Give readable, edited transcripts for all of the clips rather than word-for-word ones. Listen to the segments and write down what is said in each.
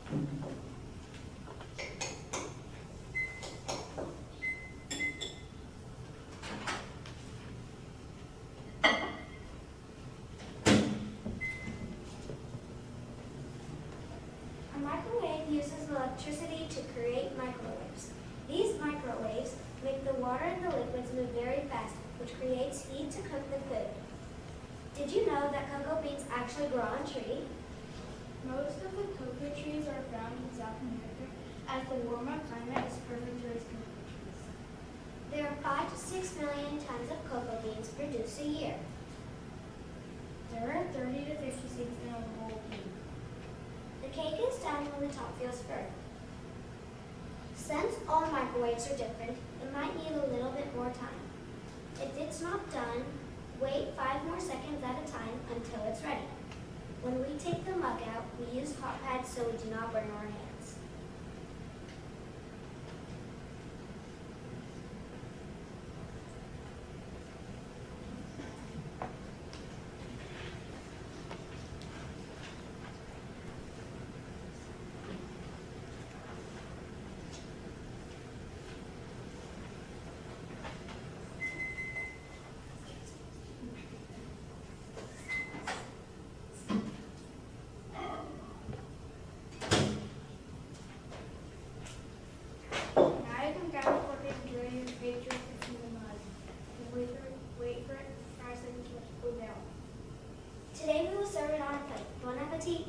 A microwave uses electricity to create microwaves. These microwaves make the water and the liquids move very fast, which creates heat to cook the food. Did you know that cocoa beans actually grow on trees? Most of the cocoa trees are found in South America, as the warmer climate is perfect to raise cocoa trees. There are 5 to 6 million tons of cocoa beans produced a year. There are 30 to 50 seeds in a whole bean. The cake is done when the top feels firm. Since all microwaves are different, it might need a little bit more time. If it's not done, wait 5 more seconds at a time until it's ready. When we take the mug out, we use hot pads so we do not burn our hands. Today we will serve it on a plate. Bon appetit!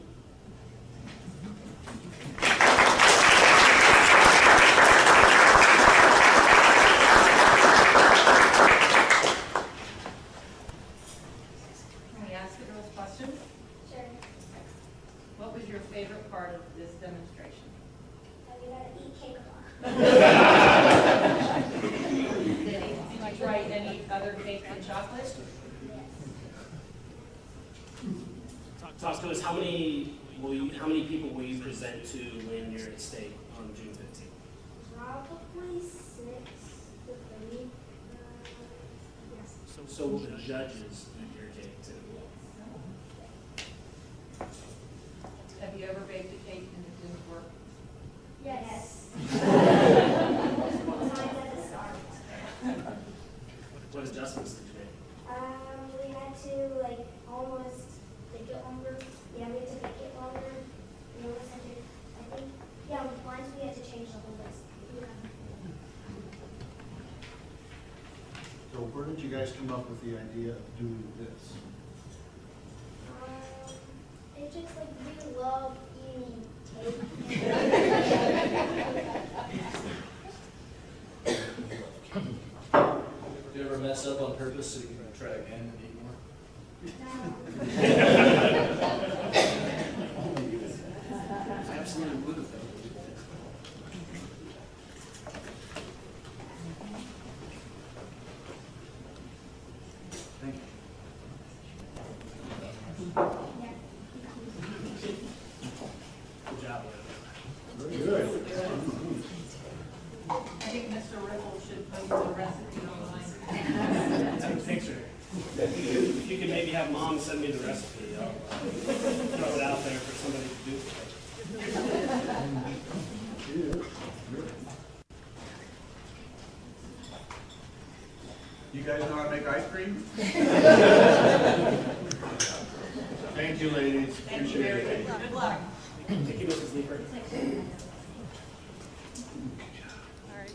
Can we ask the girls questions? Sure. What was your favorite part of this demonstration? We gotta eat cake a lot. Did you try any other cake than chocolate? Talk to us. How many people will you present to when you're at state on June 15th? Probably 6 to 3. Yes. So will the judges eat your cake too? Have you ever baked a cake and it didn't work? Yes. What adjustments did you make? We had to almost make it longer. Yeah, we had to make it longer. We almost had to, I think, yeah, once we had to change the whole list. So where did you guys come up with the idea of doing this? It's just we love eating cake. Do you ever mess up on purpose so you can try again and eat more? I absolutely would have done. Thank you. Good job. Very good. I think Mr. Ripple should post the recipe online. Take a picture. If you can maybe have mom send me the recipe, I'll throw it out there for somebody to do. You guys know how to make ice cream? Thank you, ladies. Thank you, Appreciate Mary. it. Good luck. Thank you, Mrs. Leeper.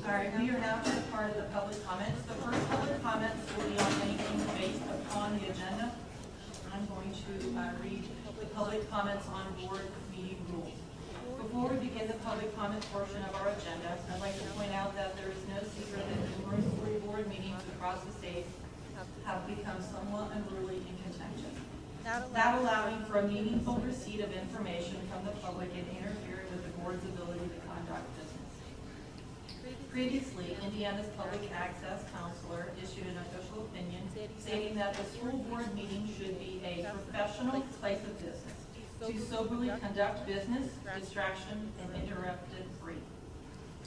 All right, we are now to the part of the public comments. The first public comments will be on anything based upon the agenda. I'm going to read the public comments on board meeting rules. Before we begin the public comment portion of our agenda, I'd like to point out that there is no secret that numerous school board meetings across the state have become somewhat unruly and contentious, not allowing for a meaningful receipt of information from the public and interfering with the board's ability to conduct business. Previously, Indiana's public access counselor issued an official opinion stating that the school board meeting should be a professional place of business, to soberly conduct business, distraction, and interrupted free.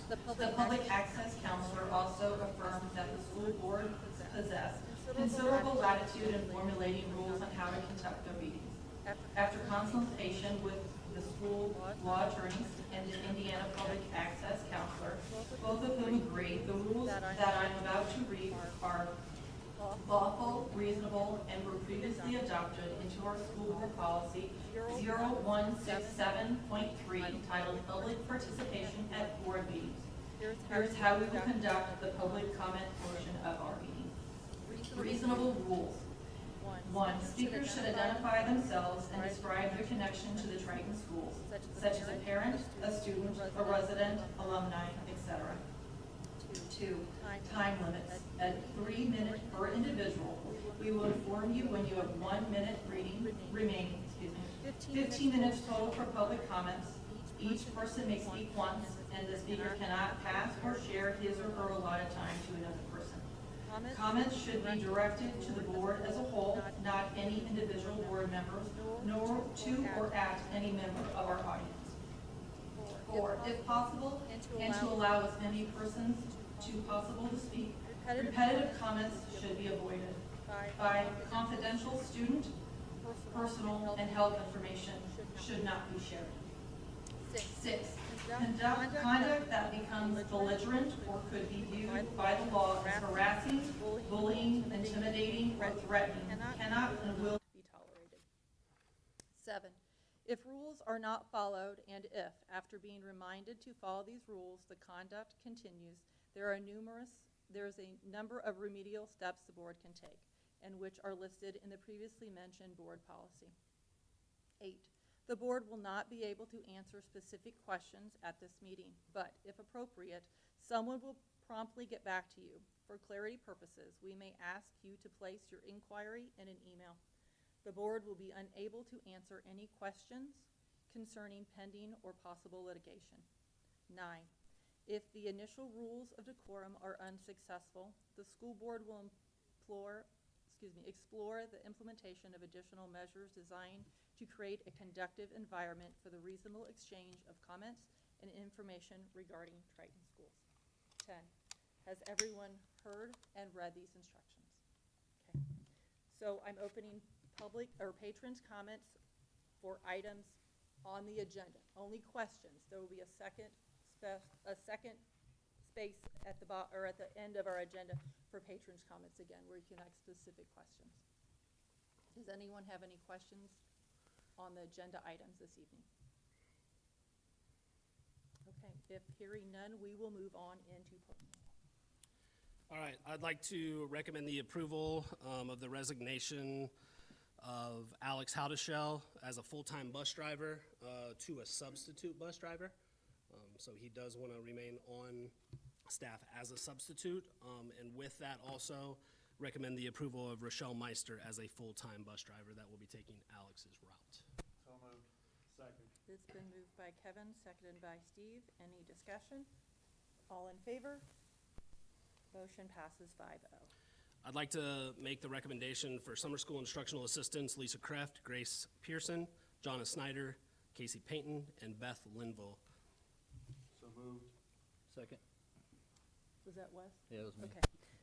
The public access counselor also affirmed that the school board possessed considerable latitude in formulating rules on how to conduct their meetings. After consultation with the School Law Attorneys and the Indiana Public Access Counselor, both of whom agree the rules that I'm about to read are lawful, reasonable, and were previously adopted into our school board policy 0167.3 entitled Public Participation at Board Meetings. Here's how we will conduct the public comment portion of our meeting. Reasonable rules. 1. Speakers should identify themselves and describe their connection to the Triton schools, such as a parent, a student, a resident, alumni, etc. 2. Time limits. At 3 minutes per individual. We will inform you when you have 1 minute remaining. 15 minutes total for public comments. Each person may speak once, and the speaker cannot pass or share his or her allotted time to another person. Comments should be directed to the board as a whole, not any individual board members, nor to or at any member of our audience. 4, if possible, and to allow as many persons to possible to speak, repetitive comments should be avoided. 5, confidential student, personal, and health information should not be shared. 6, conduct that becomes belligerent or could be viewed by the law as harassing, bullying, intimidating, or threatening cannot and will be tolerated. 7, if rules are not followed and if, after being reminded to follow these rules, the conduct continues, there is a number of remedial steps the board can take, and which are listed in the previously mentioned board policy. 8, the board will not be able to answer specific questions at this meeting, but if appropriate, someone will promptly get back to you. For clarity purposes, we may ask you to place your inquiry in an email. The board will be unable to answer any questions concerning pending or possible litigation. 9, if the initial rules of decorum are unsuccessful, the school board will explore the implementation of additional measures designed to create a conducive environment for the reasonable exchange of comments and information regarding Triton schools. 10, has everyone heard and read these instructions? Okay. So I'm opening public or patrons' comments for items on the agenda. Only questions. There will be a second space at the at the end of our agenda for patrons' comments again, where you can ask specific questions. Does anyone have any questions on the agenda items this evening? Okay, if hearing none, we will move on into personnel. All right, I'd like to recommend the approval of the resignation of Alex Howdeshell as a full-time bus driver to a substitute bus driver. So he does want to remain on staff as a substitute. And with that also, recommend the approval of Rochelle Meister as a full-time bus driver that will be taking Alex's route. So moved. Second. It's been moved by Kevin, seconded by Steve. Any discussion? All in favor? Motion passes 5-0. I'd like to make the recommendation for summer school instructional assistants Lisa Kreft, Grace Pearson, Jonna Snyder, Casey Payton, and Beth Linville. So moved. Second? Was that Wes? Yeah, it was me. Okay.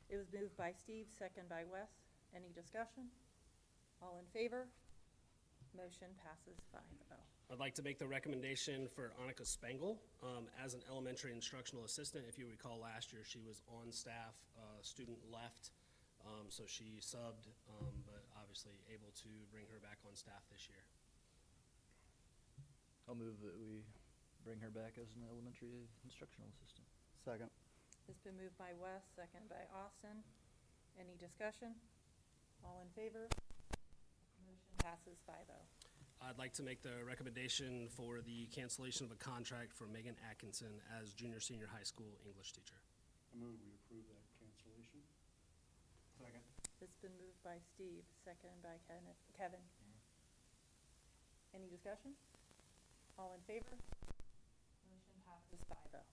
It was moved by Steve, second by Wes. Any discussion? All in favor? Motion passes 5-0. I'd like to make the recommendation for Annika Spengel as an elementary instructional assistant. If you recall, last year she was on staff, student left, so she subbed, but obviously able to bring her back on staff this year. I'll move that we bring her back as an elementary instructional assistant. Second. It's been moved by Wes, second by Austin. Any discussion? All in favor? Motion passes 5-0. I'd like to make the recommendation for the cancellation of a contract for Megan Atkinson as junior-senior high school English teacher. I move we approve that cancellation. Second. It's been moved by Steve, seconded by Kevin. Any discussion? All in favor? Motion passes 5-0.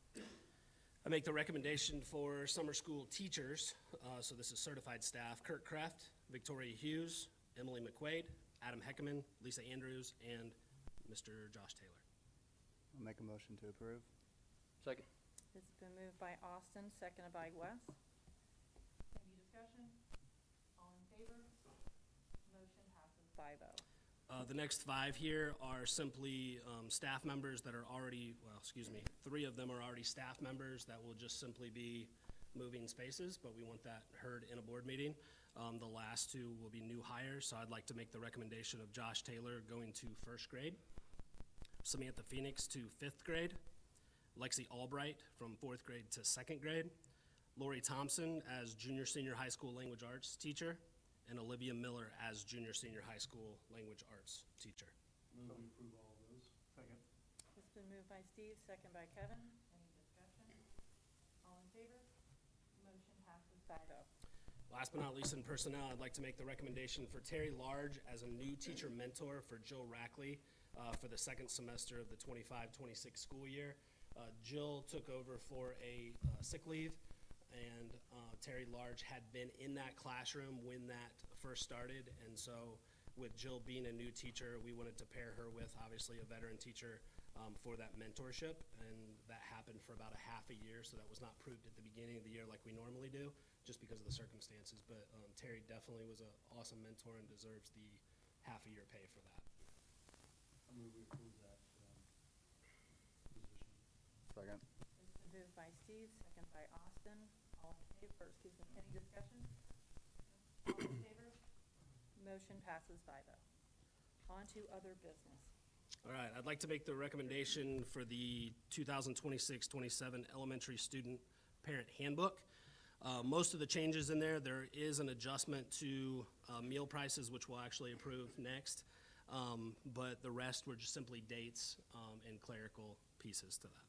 I make the recommendation for summer school teachers, so this is certified staff, Kurt Kraft, Victoria Hughes, Emily McQuaid, Adam Heckerman, Lisa Andrews, and Mr. Josh Taylor. I'll make a motion to approve. Second? It's been moved by Austin, seconded by Wes. Any discussion? All in favor? Motion passes 5-0. The next 5 here are simply staff members that are already, well, excuse me, 3 of them are already staff members that will just simply be moving spaces, but we want that heard in a board meeting. The last 2 will be new hires, so I'd like to make the recommendation of Josh Taylor going to 1st grade, Samantha Phoenix to 5th grade, Lexi Albright from 4th grade to 2nd grade, Lori Thompson as junior senior high school language arts teacher, and Olivia Miller as junior senior high school language arts teacher. Move we approve all of those. Second. It's been moved by Steve, second by Kevin. Any discussion? All in favor? Motion passes 5-0. Last but not least in personnel, I'd like to make the recommendation for Terry Large as a new teacher mentor for Jill Rackley for the 2nd semester of the 25-26 school year. Jill took over for a sick leave, and Terry Large had been in that classroom when that first started, and so with Jill being a new teacher, we wanted to pair her with obviously a veteran teacher for that mentorship, and that happened for about a half a year, so that was not proved at the beginning of the year like we normally do, just because of the circumstances, but Terry definitely was an awesome mentor and deserves the half-a-year pay for that. I move we approve that position. Second. It's been moved by Steve, second by Austin. All in favor, excuse me, any discussion? All in favor? Motion passes 5-0. On to other business. All right, I'd like to make the recommendation for the 2026-27 elementary student parent handbook. Most of the changes in there is an adjustment to meal prices, which we'll actually approve next. But the rest were just simply dates and clerical pieces to that.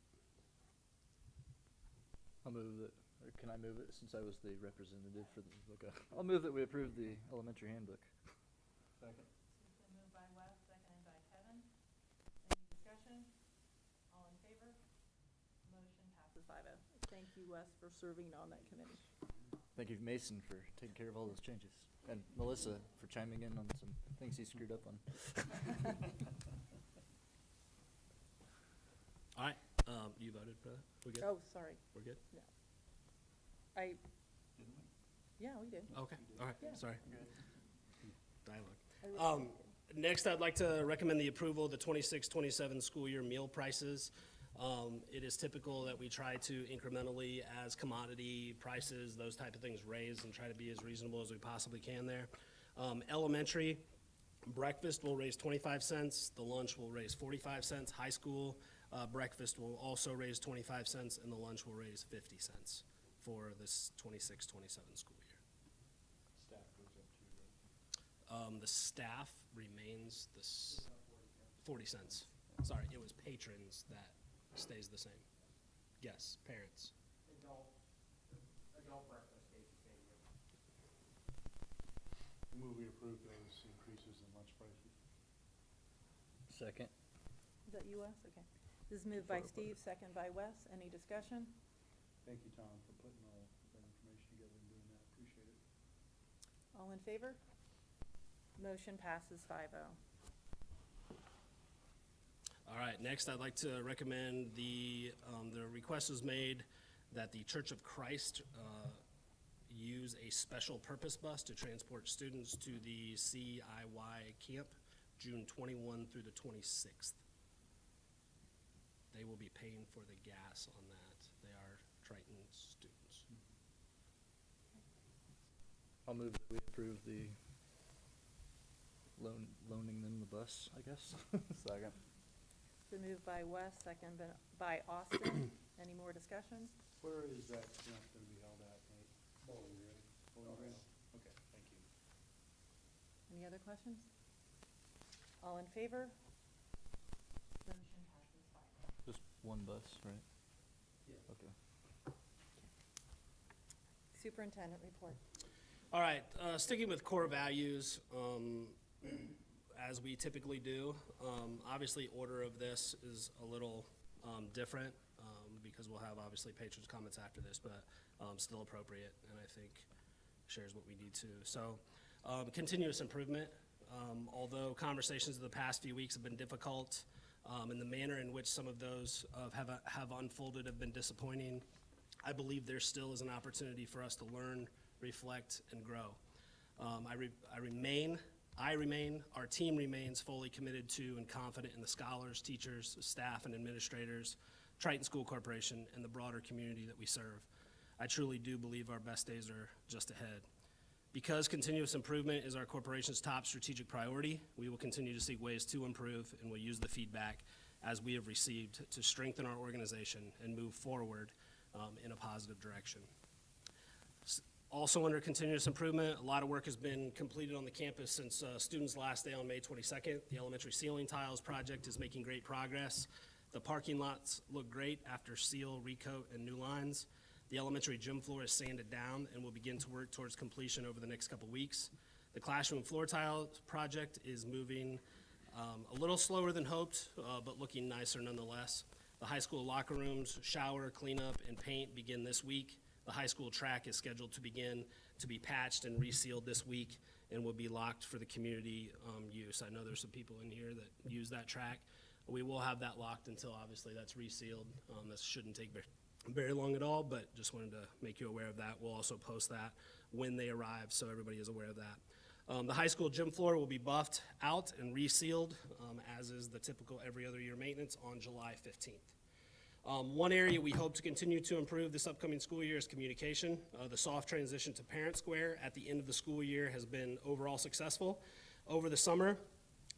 I'll move it, or can I move it since I was the representative for the, okay. I'll move that we approve the elementary handbook. Second. It's been moved by Wes, seconded by Kevin. Any discussion? All in favor? Motion passes 5-0. Thank you, Wes, for serving on that committee. Thank you, Mason, for taking care of all those changes. And Melissa for chiming in on some things he screwed up on. All right, you voted for that? We good? Oh, sorry. We're good? I, Didn't we? yeah, we did. Okay, all right, Yeah. sorry. Good. Dialogue. Next, I'd like to recommend the approval of the 26-27 school year meal prices. It is typical that we try to incrementally, as commodity prices, those type of things raise, and try to be as reasonable as we possibly can there. Elementary, breakfast will raise 25 cents, the lunch will raise 45 cents. High school, breakfast will also raise 25 cents, and the lunch will raise 50 cents for this 26-27 school year. Staff goes up to, The staff remains 40 cents. Sorry, it was patrons that stays the same. Yes, parents. Adult breakfast stays the same. I move we approve those increases in lunch prices. Second. Is that you, Wes? Okay. This is moved by Steve, second by Wes. Any discussion? Thank you, Tom, for putting all that information together and doing that. Appreciate it. All in favor? Motion passes 5-0. All right, next I'd like to recommend the request was made that the Church of Christ use a special purpose bus to transport students to the CIY camp, June 21 through the 26th. They will be paying for the gas on that. They are Triton students. I'll move that we approve the loaning them the bus, I guess. Second. It's been moved by Wes, second by Austin. Any more discussion? Where is that camp going to be held at, Nate? Bowling Green. Bowling Green? Okay, thank you. Any other questions? All in favor? Motion passes 5-0. Just one bus, right? Yeah. Okay. Superintendent report. All right, sticking with core values, as we typically do. Obviously, order of this is a little different because we'll have obviously patrons' comments after this, but still appropriate, and I think shares what we need to. So, continuous improvement. Although conversations of the past few weeks have been difficult, and the manner in which some of those have unfolded have been disappointing, I believe there still is an opportunity for us to learn, reflect, and grow. I remain our team remains fully committed to and confident in the scholars, teachers, staff, and administrators, Triton School Corporation, and the broader community that we serve. I truly do believe our best days are just ahead. Because continuous improvement is our corporation's top strategic priority, we will continue to seek ways to improve, and will use the feedback as we have received to strengthen our organization and move forward in a positive direction. Also under continuous improvement, a lot of work has been completed on the campus since students' last day on May 22nd. The elementary ceiling tiles project is making great progress. The parking lots look great after seal, recoat, and new lines. The elementary gym floor is sanded down and will begin to work towards completion over the next couple weeks. The classroom floor tile project is moving a little slower than hoped, but looking nicer nonetheless. The high school locker rooms, shower, cleanup, and paint begin this week. The high school track is scheduled to begin to be patched and resealed this week and will be locked for the community use. I know there's some people in here that use that track. We will have that locked until obviously that's resealed. This shouldn't take very long at all, but just wanted to make you aware of that. We'll also post that when they arrive so everybody is aware of that. The high school gym floor will be buffed out and resealed, as is the typical every other year maintenance, on July 15th. One area we hope to continue to improve this upcoming school year is communication. The soft transition to Parent Square at the end of the school year has been overall successful. Over the summer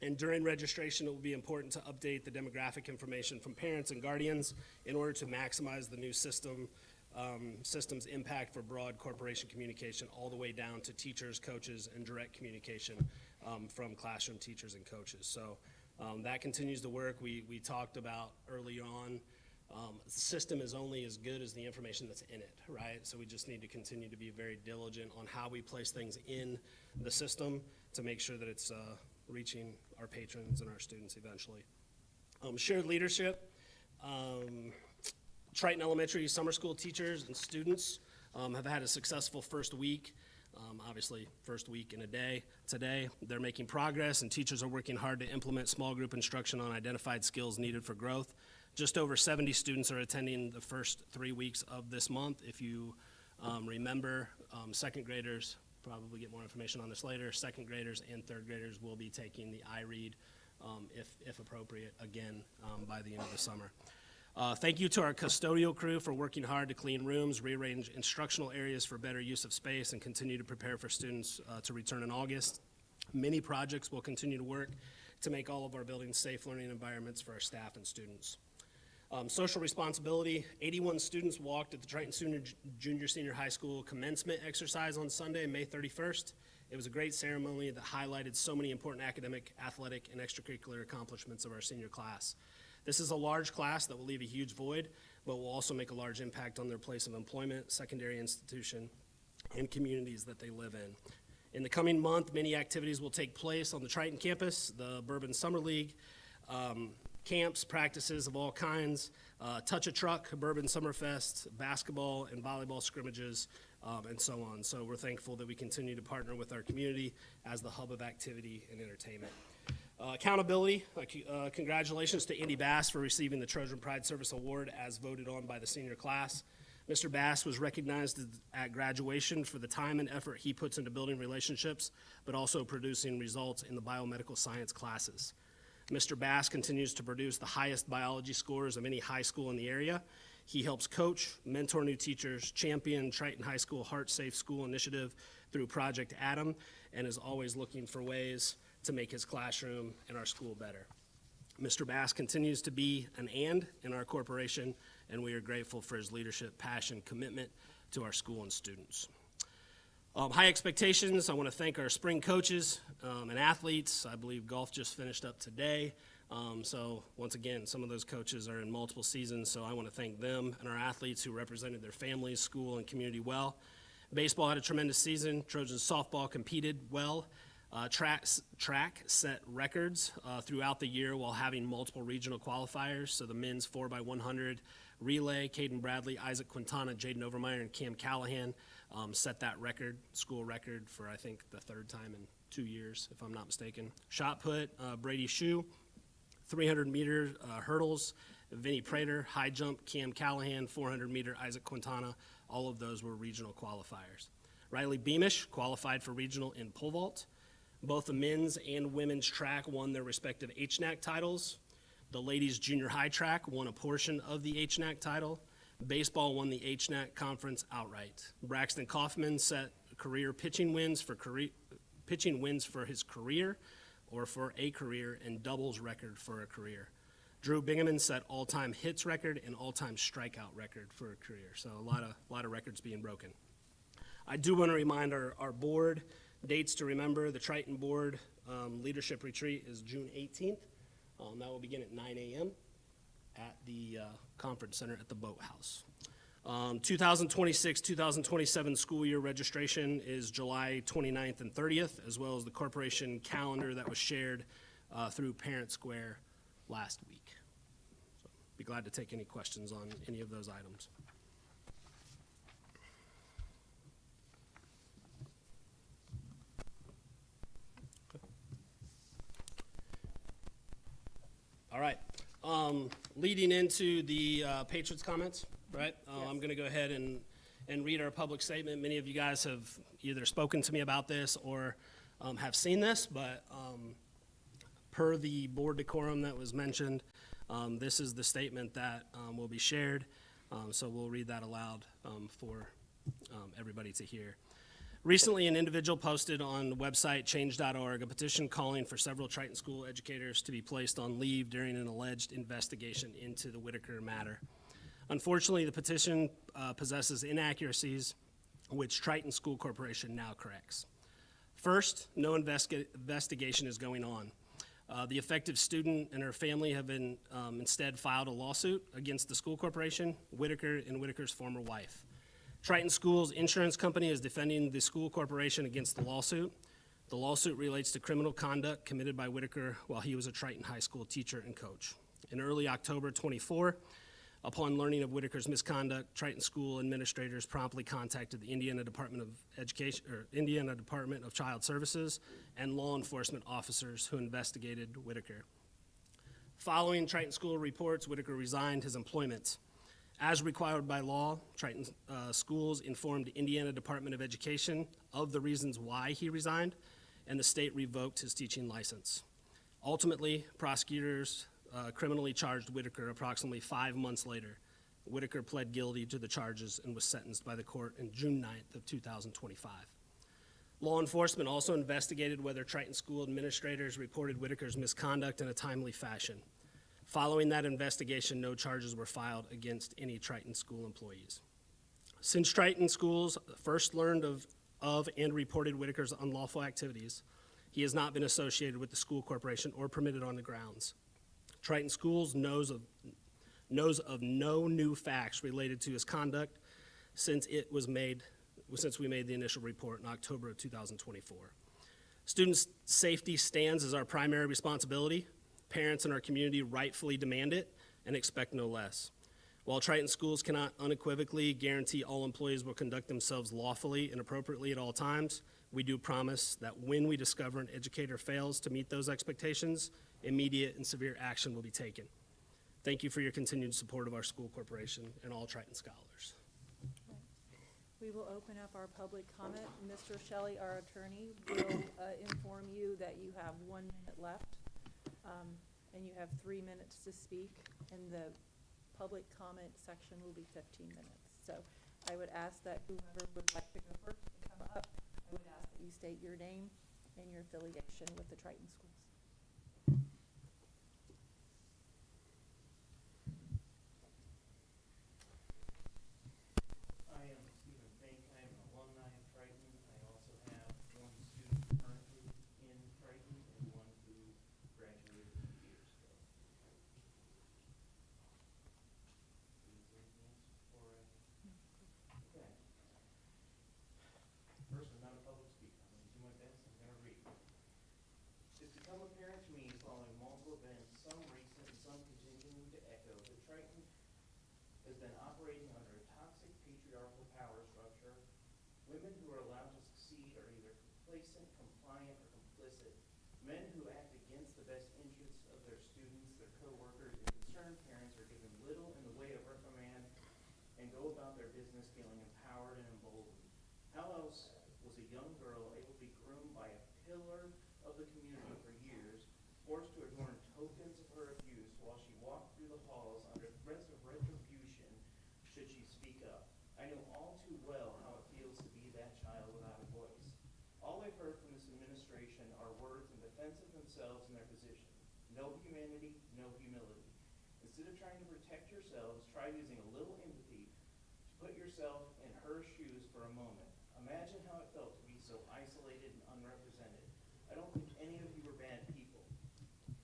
and during registration, it will be important to update the demographic information from parents and guardians in order to maximize the new system's impact for broad corporation communication all the way down to teachers, coaches, and direct communication from classroom teachers and coaches. So that continues to work. We talked about early on, the system is only as good as the information that's in it, right? So we just need to continue to be very diligent on how we place things in the system to make sure that it's reaching our patrons and our students eventually. Shared leadership. Triton Elementary summer school teachers and students have had a successful first week. Obviously, first week in a day. Today, they're making progress, and teachers are working hard to implement small group instruction on identified skills needed for growth. Just over 70 students are attending the first 3 weeks of this month. If you remember, second graders, probably get more information on this later, second graders and third graders will be taking the iRead, if appropriate, again by the end of the summer. Thank you to our custodial crew for working hard to clean rooms, rearrange instructional areas for better use of space, and continue to prepare for students to return in August. Many projects will continue to work to make all of our buildings safe learning environments for our staff and students. Social responsibility. 81 students walked at the Triton Junior Senior High School commencement exercise on Sunday, May 31st. It was a great ceremony that highlighted so many important academic, athletic, and extracurricular accomplishments of our senior class. This is a large class that will leave a huge void, but will also make a large impact on their place of employment, secondary institution, and communities that they live in. In the coming month, many activities will take place on the Triton campus, the Bourbon Summer League, camps, practices of all kinds, Touch a Truck, Bourbon Summerfest, basketball and volleyball scrimmages, and so on. So we're thankful that we continue to partner with our community as the hub of activity and entertainment. Accountability, congratulations to Andy Bass for receiving the Trojan Pride Service Award as voted on by the senior class. Mr. Bass was recognized at graduation for the time and effort he puts into building relationships, but also producing results in the biomedical science classes. Mr. Bass continues to produce the highest biology scores of any high school in the area. He helps coach, mentor new teachers, champion Triton High School Heart Safe School Initiative through Project Adam, and is always looking for ways to make his classroom and our school better. Mr. Bass continues to be an and in our corporation, and we are grateful for his leadership, passion, commitment to our school and students. High expectations. I want to thank our spring coaches and athletes. I believe golf just finished up today. So once again, some of those coaches are in multiple seasons, so I want to thank them and our athletes who represented their families, school, and community well. Baseball had a tremendous season. Trojans softball competed well. Track set records throughout the year while having multiple regional qualifiers. So the men's 4x100 relay, Caden Bradley, Isaac Quintana, Jaden Overmeyer, and Cam Callahan set that record, school record, for I think the third time in 2 years, if I'm not mistaken. Shot put, Brady Shue, 300-meter hurdles, Vinny Prater, high jump, Cam Callahan, 400-meter, Isaac Quintana. All of those were regional qualifiers. Riley Beamish qualified for regional in pole vault. Both the men's and women's track won their respective HNAC titles. The ladies' junior high track won a portion of the HNAC title. Baseball won the HNAC conference outright. Braxton Kaufman set career pitching wins for his career or for a career, and doubles record for a career. Drew Bingaman set all-time hits record and all-time strikeout record for a career. So a lot of records being broken. I do want to remind our board dates to remember. The Triton Board Leadership Retreat is June 18th. That will begin at 9 a.m. at the Conference Center at the Boathouse. 2026-2027 school year registration is July 29th and 30th, as well as the corporation calendar that was shared through Parent Square last week. So be glad to take any questions on any of those items. All right. Leading into the Patriots comments, right? I'm going to go ahead and read our public statement. Many of you guys have either spoken to me about this or have seen this, but per the board decorum that was mentioned, this is the statement that will be shared. So we'll read that aloud for everybody to hear. Recently, an individual posted on the website change.org a petition calling for several Triton school educators to be placed on leave during an alleged investigation into the Whitaker matter. Unfortunately, the petition possesses inaccuracies, which Triton School Corporation now corrects. First, no investigation is going on. The affected student and her family have been instead filed a lawsuit against the school corporation, Whitaker, and Whitaker's former wife. Triton School's insurance company is defending the school corporation against the lawsuit. The lawsuit relates to criminal conduct committed by Whitaker while he was a Triton High School teacher and coach. In early October 24, upon learning of Whitaker's misconduct, Triton School administrators promptly contacted the Indiana Department of Education, or Indiana Department of Child Services, and law enforcement officers who investigated Whitaker. Following Triton School reports, Whitaker resigned his employment. As required by law, Triton Schools informed the Indiana Department of Education of the reasons why he resigned, and the state revoked his teaching license. Ultimately, prosecutors criminally charged Whitaker approximately 5 months later. Whitaker pled guilty to the charges and was sentenced by the court on June 9th of 2025. Law enforcement also investigated whether Triton School administrators reported Whitaker's misconduct in a timely fashion. Following that investigation, no charges were filed against any Triton School employees. Since Triton Schools first learned of and reported Whitaker's unlawful activities, he has not been associated with the school corporation or permitted on the grounds. Triton Schools knows of no new facts related to his conduct since we made the initial report in October of 2024. Student safety stands as our primary responsibility. Parents in our community rightfully demand it and expect no less. While Triton Schools cannot unequivocally guarantee all employees will conduct themselves lawfully and appropriately at all times, we do promise that when we discover an educator fails to meet those expectations, immediate and severe action will be taken. Thank you for your continued support of our school corporation and all Triton scholars. We will open up our public comment. Mr. Shelley, our attorney, will inform you that you have 1 minute left, and you have 3 minutes to speak, and the public comment section will be 15 minutes. So I would ask that whoever would like to go first to come up, I would ask that you state your name and your affiliation with the Triton Schools. Has been operating under a toxic patriarchal power structure. Women who are allowed to succeed are either complacent, compliant, or complicit. Men who act against the best interests of their students, their co-workers, and concerned parents are given little in the way of reprimand and go about their business feeling empowered and emboldened. How else was a young girl able to be groomed by a pillar the community for years, forced to adorn tokens of her abuse while she walked through the halls under threats of retribution should she speak up. I know all too well how it feels to be that child without a voice. All I've heard from this administration are words in defense of themselves and their position. No humanity, no humility. Instead of trying to protect yourselves, try using a little empathy to put yourself in her shoes for a moment. Imagine how it felt to be so isolated and unrepresented. I don't think any of you are bad people.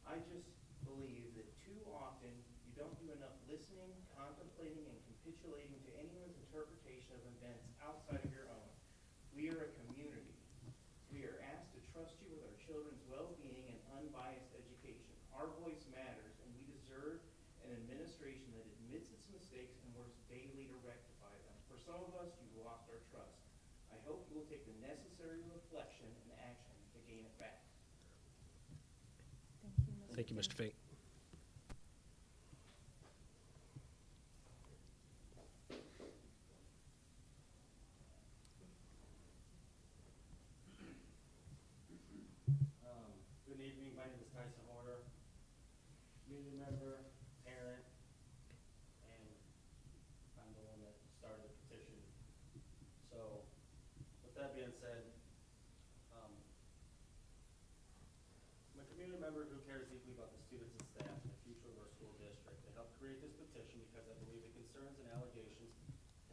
I just believe that too often you don't do enough listening, contemplating, and capitulating to anyone's interpretation of events outside of your own. We are a community. We are asked to trust you with our children's well-being and unbiased education. Our voice matters, and we deserve an administration that admits its mistakes and works daily to rectify them. For some of us, you've lost our trust. I hope you will take the necessary reflection and action to gain it back. Thank you, Mr. Fink. Good evening, my name is Tyson Horner, community member, parent, and I'm the one that started the petition. So, with that being said, I'm a community member who cares deeply about the students and staff and the future of our school district. I helped create this petition because I believe the concerns and allegations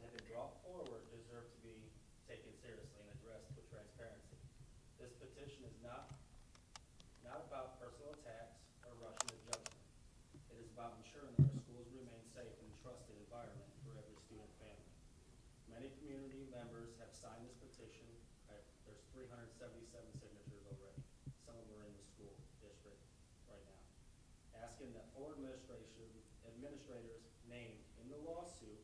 that have been brought forward deserve to be taken seriously and addressed with transparency. This petition is not about personal attacks or rushing to judgment. It is about ensuring that our schools remain safe and trusted environment for every student family. Many community members have signed this petition. There's 377 signatures already. Some of them are in the school district right now. Asking that 4 administrators named in the lawsuit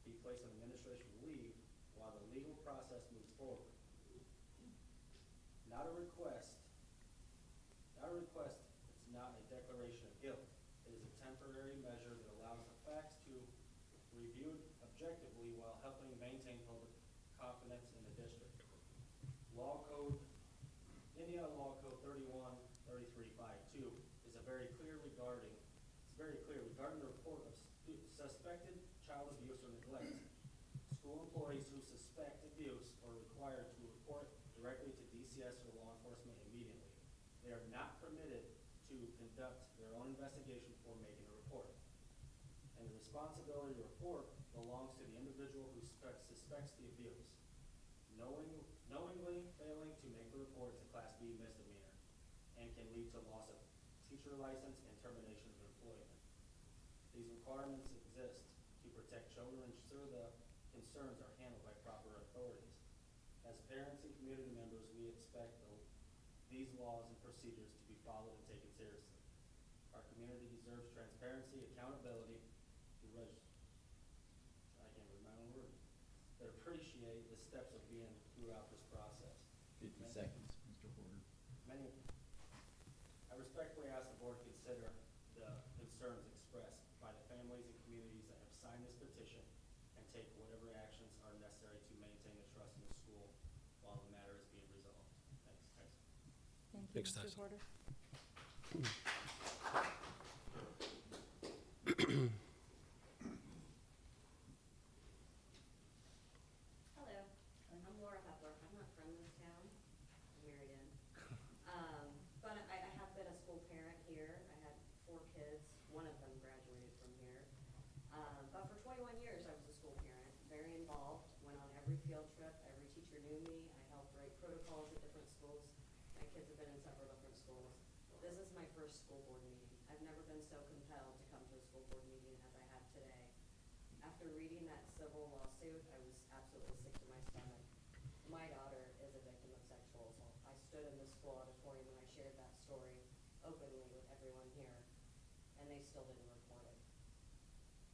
be placed on administration leave while the legal process moves forward. Not a request, it's not a declaration of guilt. It is a temporary measure that allows the facts to be reviewed objectively while helping maintain public confidence in the district. Indiana Law Code 313352 is very clear regarding the report of suspected child abuse or neglect. School employees who suspect abuse are required to report directly to DCS or law enforcement immediately. They are not permitted to conduct their own investigation before making a report. And the responsibility to report belongs to the individual who suspects the abuse. Knowingly failing to make the report is a Class B misdemeanor and can lead to loss of teacher license and termination of employment. These requirements exist to protect children and ensure the concerns are handled by proper authorities. As parents and community members, we expect these laws and procedures to be followed and taken seriously. Our community deserves transparency, accountability, that appreciate the steps of being throughout this process. 50 seconds, Mr. Horner. I respectfully ask the board to consider the concerns expressed by the families and communities that have signed this petition and take whatever actions are necessary to maintain the trust in the school while the matter is being resolved. Thanks. Thank you, Thanks, Mr. Tyson. Porter. Hello, I'm Laura Hepler. I'm not from this town. I'm married in. But I have been a school parent here. I had 4 kids. One of them graduated from here. But for 21 years, I was a school parent, very involved, went on every field trip. Every teacher knew me. I helped write protocols at different schools. My kids have been in several different schools. This is my first school board meeting. I've never been so compelled to come to a school board meeting as I have today. After reading that civil lawsuit, I was absolutely sick to my stomach. My daughter is a victim of sexual assault. I stood in the school auditorium and I shared that story openly with everyone here, and they still didn't report it.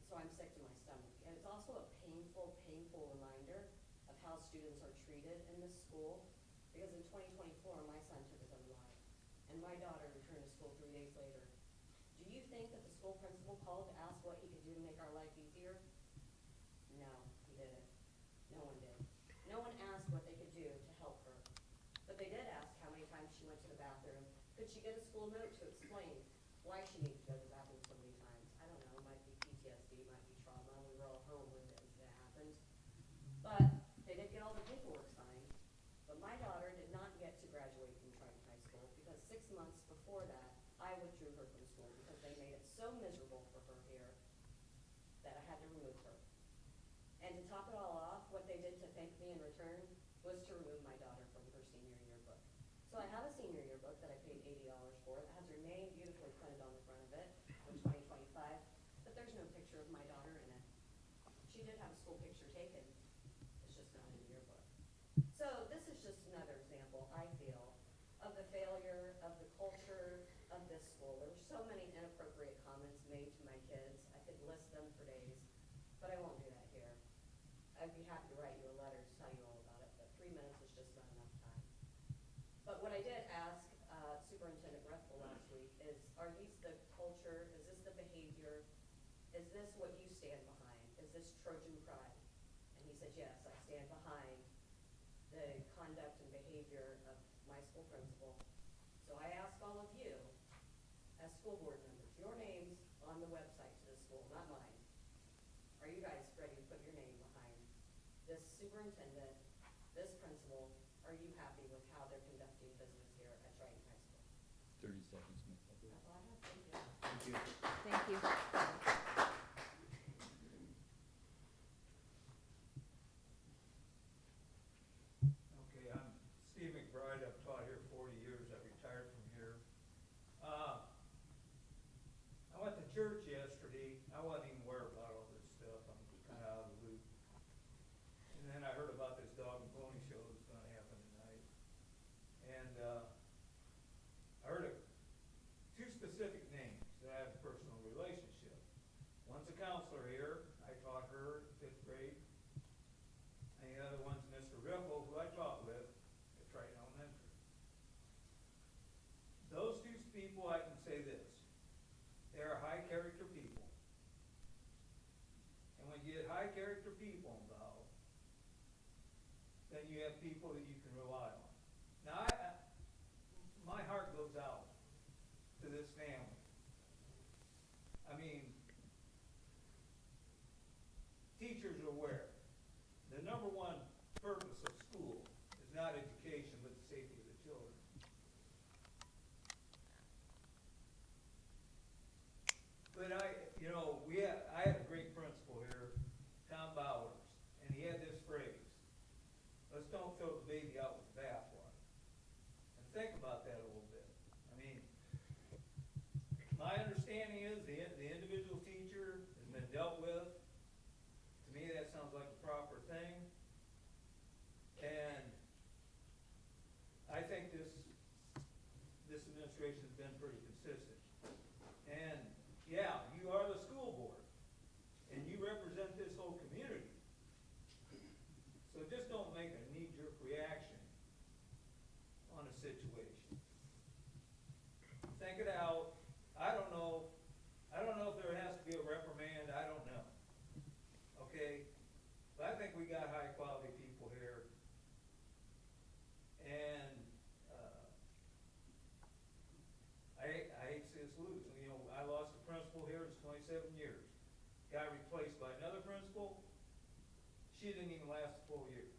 So I'm sick to my stomach. And it's also a painful, painful reminder of how students are treated in this school, because in 2024, my son took his own life, and my daughter returned to school 3 days later. Do you think that the school principal called to ask what he could do to make our life easier? No, he didn't. No one did. No one asked what they could do to help her. But they did ask how many times she went to the bathroom, Could she get a school note to explain why she needed to go to the bathroom so many times? I don't know, it might be PTSD, it might be trauma, we were all home when the incident happened. But they did get all the paperwork signed, but my daughter did not get to graduate from Triton High School because 6 months before that, I withdrew her from school because they made it so miserable for her here that I had to remove her. And to top it all off, what they did to thank me in return was to remove my daughter from her senior yearbook. So I have a senior yearbook that I paid $80 for. It has her name beautifully printed on the front of it for 2025, but there's no picture of my daughter in it. She did have a school picture taken. It's just not in the yearbook. So this is just another example, I feel, of the failure of the culture of this school. There were so many inappropriate comments made to my kids. I could list them for days, but I won't do that here. I'd be happy to write you a letter to tell you all about it, but 3 minutes is just not enough time. But what I did ask Superintendent Rethel last week is, are these the culture, is this the behavior, is this what you stand behind? Is this Trojan pride? And he said, yes, I stand behind the conduct and behavior of my school principal. So I ask all of you, as school board members, your names on the website to the school, not mine. Are you guys ready to put your name behind this superintendent, this principal? Are you happy with how they're conducting business here at Triton High School? 30 seconds, Ms. Butler. That's all I have. Thank you. Thank you. Okay, I'm Steve McBride. I've taught here 40 years. I retired from here. I went to church yesterday. I wasn't even aware about all this stuff. I'm kind of out of the loop. And then I heard about this dog and pony show that's going to happen tonight. And I heard two specific names that I have a personal relationship. One's a counselor here. I taught her in 5th grade. And the other one's Mr. Ripple, who I taught with at Triton Elementary. Those two people, I can say this. They are high character people. And when you get high character people involved, then you have people that you can rely on. Now, my heart goes out to this family. I mean, teachers are aware. The number one purpose of school is not education, but the safety of the children. But I had a great principal here, Tom Bowers, and he had this phrase: let's don't throw the baby out with the bathwater. And think about that a little bit. I mean, my understanding is the individual teacher has been dealt with. To me, that sounds like a proper thing. And I think this administration has been pretty consistent. And yeah, you are the school board, and you represent this whole community. So just don't make a knee-jerk reaction on a situation. Think it out. I don't know if there has to be a reprimand. I don't know. Okay? But I think we got high-quality people here. And I hate to see us lose. I lost a principal here. It's 27 years. Got replaced by another principal. She didn't even last a full year.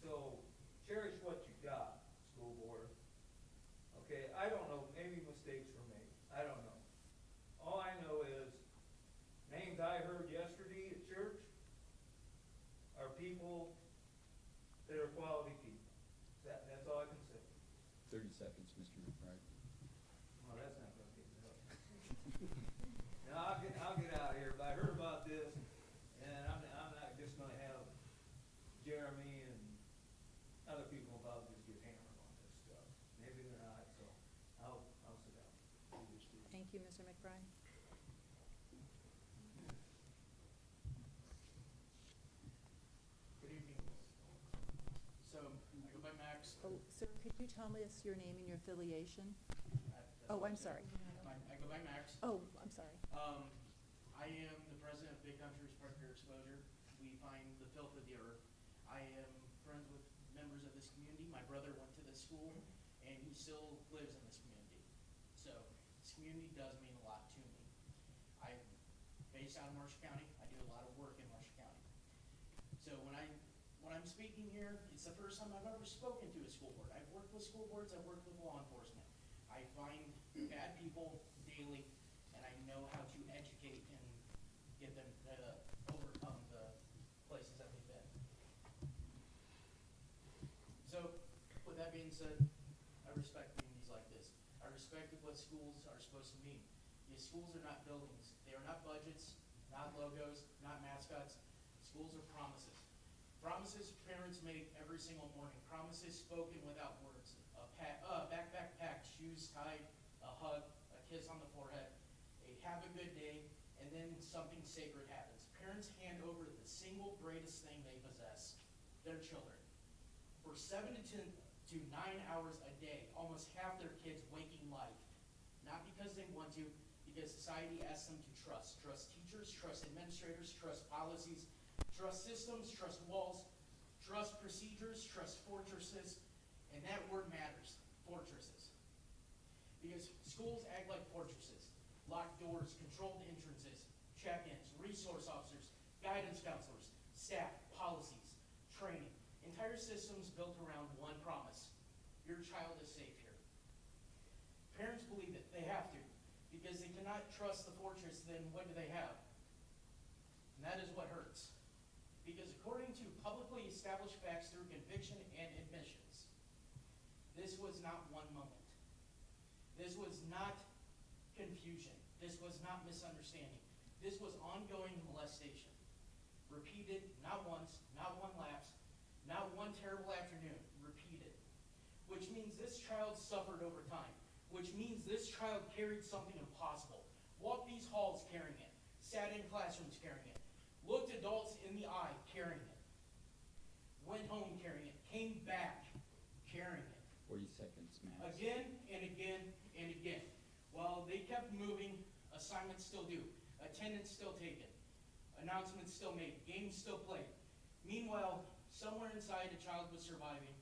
So cherish what you got, school board. Okay, I don't know, maybe mistakes were made. I don't know. All I know is names I heard yesterday at church are people that are quality people. That's all I can say. 30 seconds, Mr. McBride. Well, that's not gonna get it up. Now, I'll get out of here, but I heard about this, and I'm not just gonna have Jeremy and other people about this get hammered on this stuff. Maybe they're not, so I'll sit down. Thank you, Mr. McBride. Good evening. So, I go by Max. Oh, sir, could you tell us your name and your affiliation? Oh, I'm sorry. I go by Max. Oh, I'm sorry. I am the president of Big Country's Predator Exposure. We find the filth of the earth. I am friends with members of this community. My brother went to this school, and he still lives in this community. So this community does mean a lot to me. I'm based out of Marshall County. I do a lot of work in Marshall County. So when I'm speaking here, it's the first time I've ever spoken to a school board. I've worked with school boards, I've worked with law enforcement. I find bad people daily, and I know how to educate and get them to overcome the places that they've been. So, with that being said, I respect communities like this. I respect what schools are supposed to mean. Because schools are not buildings. They are not budgets, not logos, not mascots. Schools are promises. Promises parents make every single morning. Promises spoken without words. Backpack packed, shoes tied, a hug, a kiss on the forehead, a have a good day, and then something sacred happens. Parents hand over the single greatest thing they possess, their children. For 7 to 9 hours a day, almost half their kids waking life. Not because they want to, because society asks them to trust. Trust teachers, trust administrators, trust policies, trust systems, trust walls, trust procedures, trust fortresses, and that word matters, fortresses. Because schools act like fortresses. Locked doors, controlled entrances, check-ins, resource officers, guidance counselors, staff, policies, training. Entire systems built around one promise. Your child is safe here. Parents believe it. They have to. Because they cannot trust the fortress, then what do they have? And that is what hurts. Because according to publicly established facts through conviction and admissions, this was not one moment. This was not confusion. This was not misunderstanding. This was ongoing molestation. Repeated, not once, not one lapse, not one terrible afternoon, repeated. Which means this child suffered over time. Which means this child carried something impossible. Walked these halls carrying it. Sat in classrooms carrying it. Looked adults in the eye carrying it. Went home carrying it. Came back carrying it. 40 seconds, Max. Again and again and again. Well, they kept moving, assignments still due, attendance still taken, announcements still made, games still played. Meanwhile, somewhere inside a child was surviving,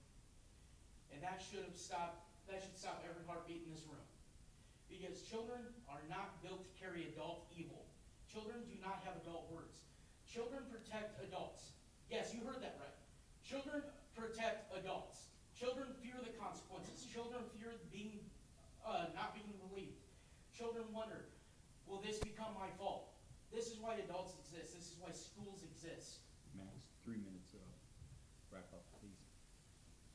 and that should stop every heartbeat in this room. Because children are not built to carry adult evil. Children do not have adult words. Children protect adults. Yes, you heard that right. Children protect adults. Children fear the consequences. Children fear not being believed. Children wonder, will this become my fault? This is why adults exist. This is why schools exist. Max, 3 minutes up. Wrap up, please.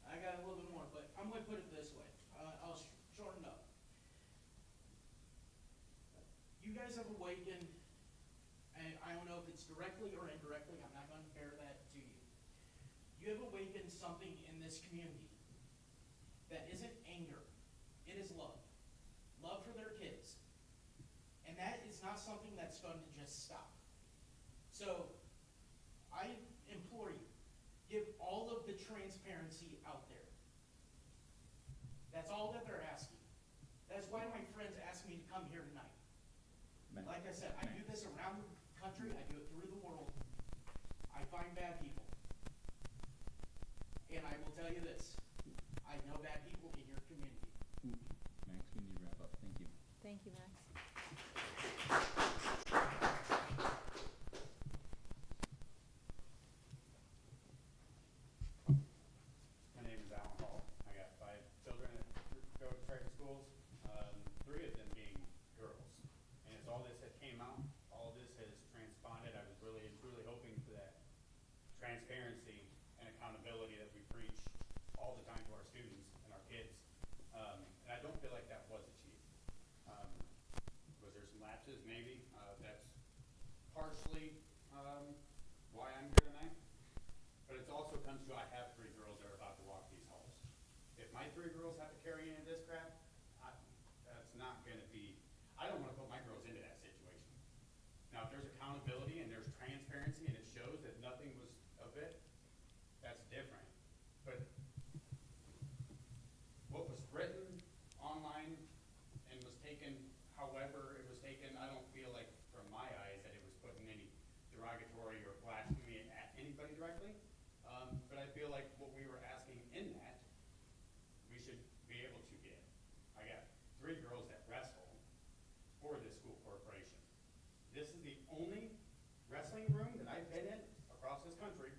I got a little bit more, but I'm going to put it this way. I'll shorten up. You guys have awakened, and I don't know if it's directly or indirectly, I'm not going to bear that to you. You have awakened something in this community that isn't anger, it is love. Love for their kids. And that is not something that's going to just stop. So, I implore you, give all of the transparency out there. That's all that they're asking. That's why my friends asked me to come here tonight. Max. Like I said, I do this around the country, I do it through the world. I find bad people. And I will tell you this, I know bad people in your community. Max, we need to wrap up. Thank you. Thank you, Max. My name is Alan Hall. I got 5 children that go to Triton schools, 3 of them being girls. And as all this had came out, all this has transponded. I was really and truly hoping for that transparency and accountability that we preach all the time to our students and our kids. And I don't feel like that was achieved. Was there some lapses? Maybe. That's partially why I'm here tonight. But it also comes to I have 3 girls that are about to walk these halls. If my 3 girls have to carry any of this crap, that's not going to be, I don't want to put my girls into that situation. Now, if there's accountability and there's transparency and it shows that nothing was of it, that's different. But what was written online and was taken however it was taken, I don't feel like from my eyes that it was putting any derogatory or blasphemy at anybody directly. But I feel like what we were asking in that, we should be able wrestling room that I've been in across this country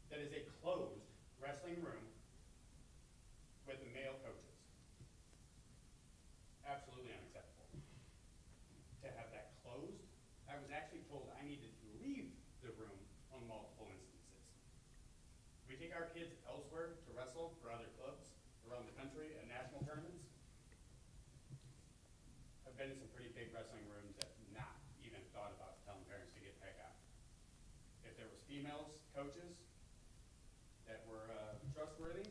that is a closed wrestling room with the male coaches. Absolutely unacceptable. To have that closed, I was actually told I needed to leave the room on multiple instances. We take our kids elsewhere to wrestle for other clubs around the country at national tournaments. I've been in some pretty big wrestling rooms that not even thought about telling parents to get the heck out. If there was females coaches that were trustworthy,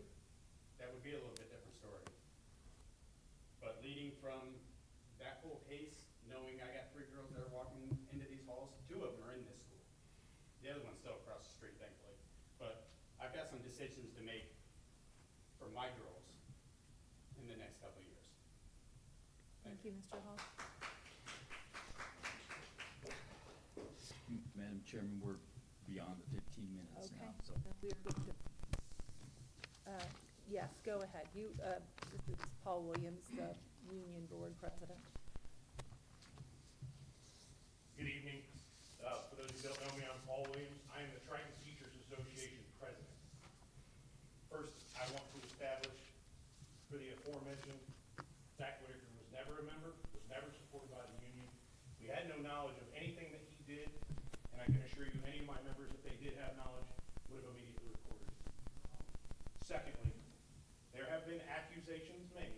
that would be a little bit different story. But leading from that whole case, knowing I got 3 girls that are walking into these halls, 2 of them are in this school. The other one's still across the street, thankfully. But I've got some decisions to make for my girls in the next couple of years. Thank you, Mr. Hall. Madam Chairman, we're beyond the 15 minutes Okay, now, so. then we are going to, yes, go ahead. You, this is Paul Williams, the Union Board President. Good evening. For those who don't know me, I'm Paul Williams. I am the Triton Teachers Association President. First, I want to establish for the aforementioned, Zach Whitaker was never a member, was never supported by the union. We had no knowledge of anything that he did, and I can assure you any of my members, if they did have knowledge, would have immediately reported it. Secondly, there have been accusations made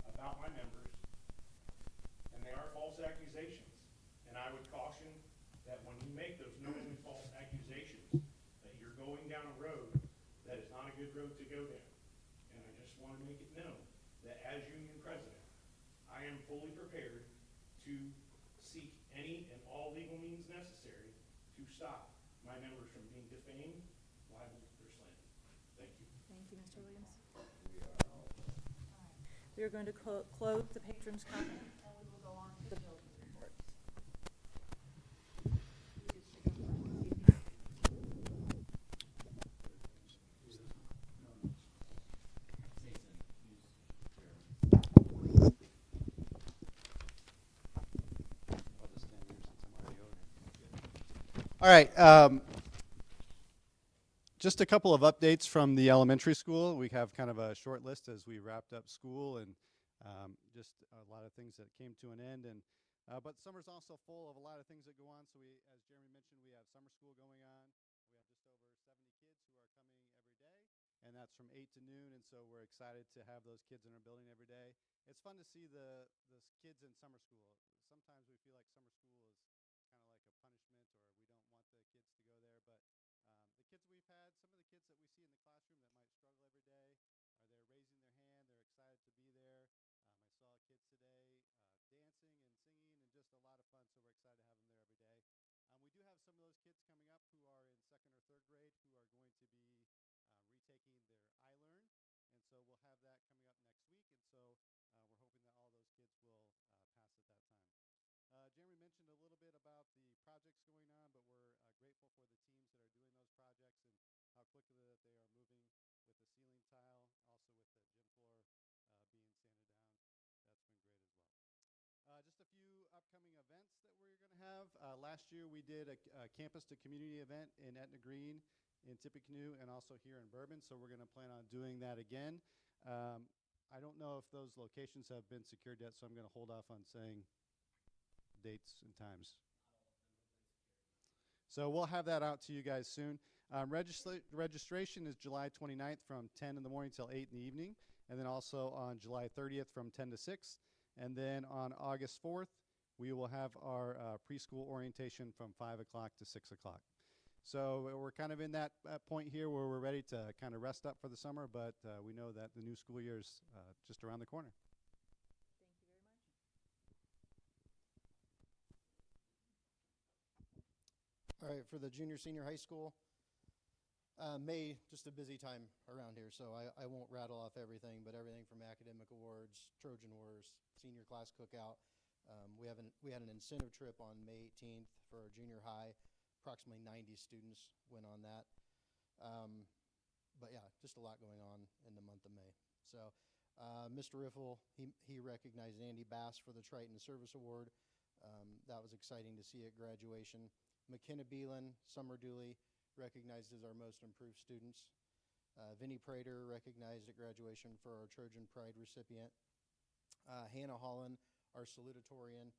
about my members, and they are false accusations. And I would caution that when you make those knowingly false accusations, that you're going down a road that is not a good road to go down. And I just want to make it known that as union president, I am fully prepared to seek any and all legal means necessary to stop my members from being defamed, libeled, or slandered. Thank you. Thank you, Mr. Williams. We are going to close the patrons' comment, and we will go on to the building reports. All right. Just a couple of updates from the elementary school. We have kind of a short list as we wrapped up school, and just a lot of things that came to an end. And but summer's also full of a lot of things that go on. So we, as Jeremy mentioned, we have summer school going on. We have just over 70 kids who are coming every day, and that's from 8 to noon. And so we're excited to have those kids in our building every day. It's fun to see the kids in summer school. Sometimes we feel like summer school is kind of like a punishment, or we don't want the kids to go there, but the kids we've had, some of the kids that we see in the classroom that might struggle every day, are there raising their hand, they're excited to be there. I saw kids today dancing and singing, and just a lot of fun, so we're excited to have them there every day. We do have some of those kids coming up who are in 2nd or 3rd grade who are going to be retaking their iLearn, and so we'll have that coming up next week, and so we're hoping that all those kids will pass at that time. Jeremy mentioned a little bit about the projects going on, but we're grateful for the teams that are doing those projects and how quickly that they are moving with the ceiling tile, also with the gym floor being sanded down. That's been great as well. Just a few upcoming events that we're going to have. Last year we did a campus to community event in Etna Green, in Tippecanoe, and also here in Bourbon, so we're going to plan on doing that again. I don't know if those locations have been secured yet, so I'm going to hold off on saying dates and times. So we'll have that out to you guys soon. Registration is July 29th from 10 in the morning till 8 in the evening, and then also on July 30th from 10 to 6. And then on August 4th, we will have our preschool orientation from 5 o'clock to 6 o'clock. So we're kind of in that point here where we're ready to kind of rest up for the summer, but we know that the new school year is just around the corner. All right, for the junior, senior high school, May, just a busy time around here, so I won't rattle off everything, but everything from academic awards, Trojan Wars, senior class cookout. We had an incentive trip on May 18th for our junior high. Approximately 90 students went on that. But yeah, just a lot going on in the month of May. So Mr. Riffle, he recognized Andy Bass for the Triton Service Award. That was exciting to see at graduation. McKenna Beelan, Summer Dooley, recognized as our most improved students. Vinnie Prater, recognized at graduation for our Trojan Pride recipient. Hannah Holland, our salutatorian,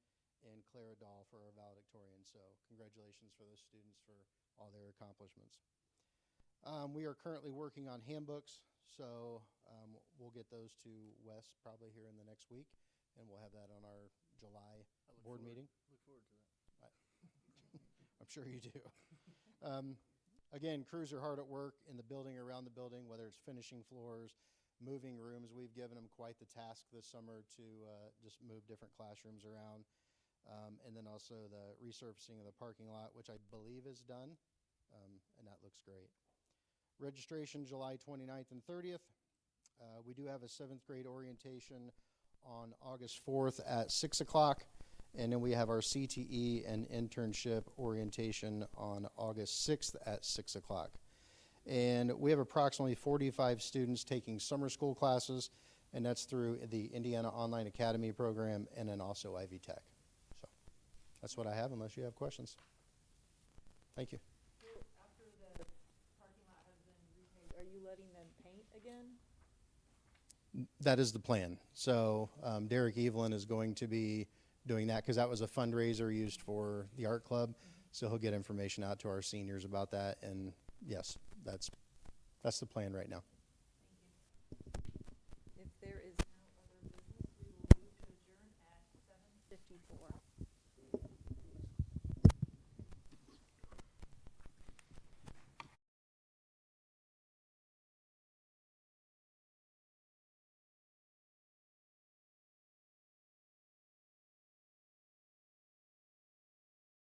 and Clara Dahl for our valedictorian. So congratulations for those students for all their accomplishments. We are currently working on handbooks, so we'll get those to Wes probably here in the next week, and we'll have that on our July board meeting. Look forward to that. I'm sure you do. Again, crews are hard at work in the building, around the building, whether it's finishing floors, moving rooms. We've given them quite the task this summer to just move different classrooms around. And then also the resurfacing of the parking lot, which I believe is done, and that looks great. Registration July 29th and 30th. We do have a 7th grade orientation on August 4th at 6 o'clock. And then we have our CTE and internship orientation on August 6th at 6 o'clock. And we have approximately 45 students taking summer school classes, and that's through the Indiana Online Academy program and then also Ivy Tech. So that's what I have, unless you have questions. Thank you. So after the parking lot has been repainted, are you letting them paint again? That is the plan. So Derek Evelyn is going to be doing that because that was a fundraiser used for the art club. So he'll get information out to our seniors about that. And yes, that's the plan right now.